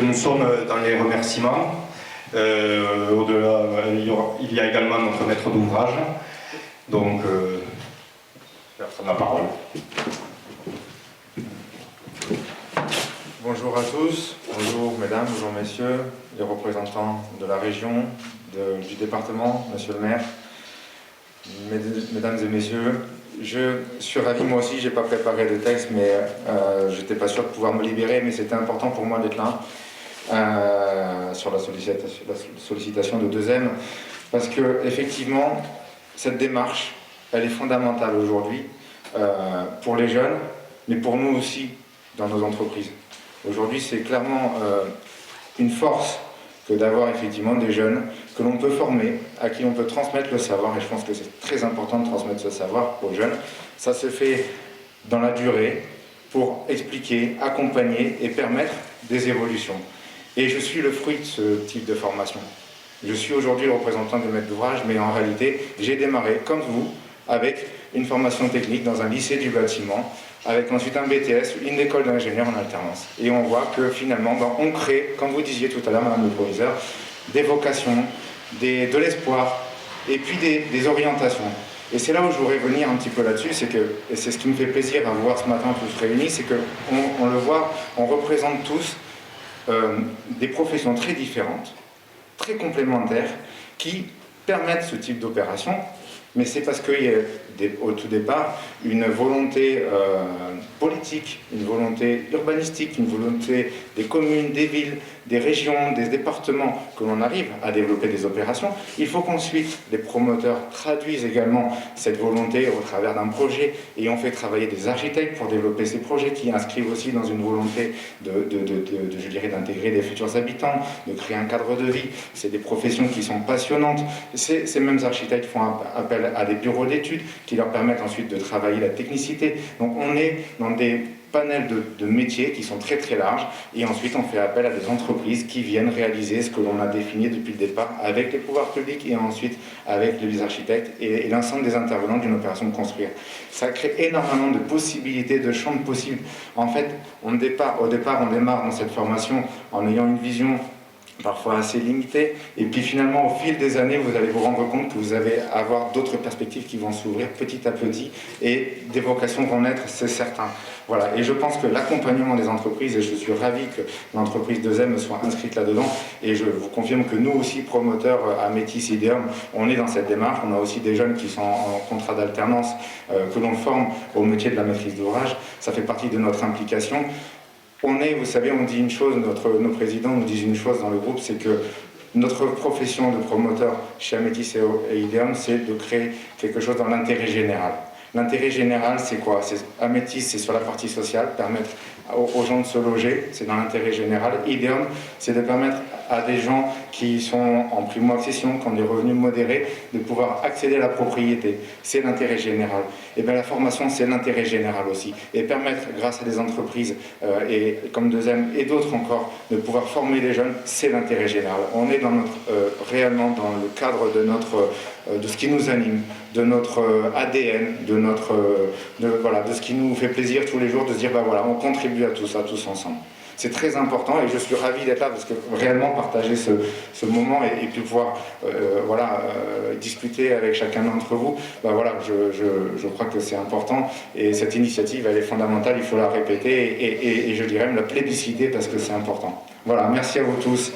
nous sommes dans les remerciements. Au-delà, il y a également notre maître d'ouvrage. Donc, je vais prendre la parole. Bonjour à tous, bonjour mesdames, bonjour messieurs, les représentants de la région, du département, monsieur le maire, mesdames et messieurs. Je suis ravi, moi aussi, je n'ai pas préparé de texte, mais je n'étais pas sûr de pouvoir me libérer, mais c'était important pour moi d'être là sur la sollicitation de 2M, parce que effectivement, cette démarche, elle est fondamentale aujourd'hui pour les jeunes, mais pour nous aussi dans nos entreprises. Aujourd'hui, c'est clairement une force que d'avoir effectivement des jeunes que l'on peut former, à qui on peut transmettre le savoir, et je pense que c'est très important de transmettre ce savoir aux jeunes. Ça se fait dans la durée pour expliquer, accompagner et permettre des évolutions. Et je suis le fruit de ce type de formation. Je suis aujourd'hui le représentant du maître d'ouvrage, mais en réalité, j'ai démarré, comme vous, avec une formation technique dans un lycée du bâtiment, avec ensuite un BTS, une école d'ingénieur en alternance. Et on voit que finalement, on crée, comme vous disiez tout à l'heure, madame le proviseur, des vocations, de l'espoir, et puis des orientations. Et c'est là où je voudrais venir un petit peu là-dessus, et c'est ce qui me fait plaisir à vous voir ce matin tous réunis, c'est qu'on le voit, on représente tous des professions très différentes, très complémentaires, qui permettent ce type d'opération. Mais c'est parce qu'il y a au tout départ une volonté politique, une volonté urbanistique, une volonté des communes, des villes, des régions, des départements, que l'on arrive à développer des opérations. Il faut qu'ensuite les promoteurs traduisent également cette volonté au travers d'un projet, et on fait travailler des architectes pour développer ces projets qui inscrivent aussi dans une volonté je dirais, d'intégrer des futurs habitants, de créer un cadre de vie. C'est des professions qui sont passionnantes. Ces mêmes architectes font appel à des bureaux d'études qui leur permettent ensuite de travailler la technicité. Donc on est dans des panels de métiers qui sont très très larges, et ensuite on fait appel à des entreprises qui viennent réaliser ce que l'on a défini depuis le départ avec les pouvoirs publics et ensuite avec les architectes et l'ensemble des intervenants d'une opération de construire. Ça crée énormément de possibilités, de champs de possibles. En fait, au départ, on démarre dans cette formation en ayant une vision parfois assez limitée, et puis finalement au fil des années vous allez vous rendre compte que vous allez avoir d'autres perspectives qui vont s'ouvrir petit à petit, et des vocations vont naître, c'est certain. Voilà, et je pense que l'accompagnement des entreprises, et je suis ravi que l'entreprise 2M soit inscrite là-dedans, et je vous confirme que nous aussi, promoteurs à Métis Ideum, on est dans cette démarche. On a aussi des jeunes qui sont en contrat d'alternance, que l'on forme au métier de la maîtrise d'ouvrage. Ça fait partie de notre implication. Vous savez, on dit une chose, nos présidents nous disent une chose dans le groupe, c'est que notre profession de promoteur chez Amétis et Ideum, c'est de créer quelque chose dans l'intérêt général. L'intérêt général, c'est quoi? Amétis, c'est sur la partie sociale, permettre aux gens de se loger, c'est dans l'intérêt général. Ideum, c'est de permettre à des gens qui sont en primo-accession, qui ont des revenus modérés, de pouvoir accéder à la propriété. C'est l'intérêt général. Et bien la formation, c'est l'intérêt général aussi. Et permettre, grâce à des entreprises, et comme 2M et d'autres encore, de pouvoir former les jeunes, c'est l'intérêt général. On est réellement dans le cadre de ce qui nous anime, de notre ADN, de ce qui nous fait plaisir tous les jours, de se dire, voilà, on contribue à tout ça, tous ensemble. C'est très important, et je suis ravi d'être là parce que réellement partager ce moment et puis pouvoir discuter avec chacun d'entre vous, je crois que c'est important, et cette initiative, elle est fondamentale, il faut la répéter et je dirais même la plébisciter parce que c'est important. Voilà, merci à vous tous.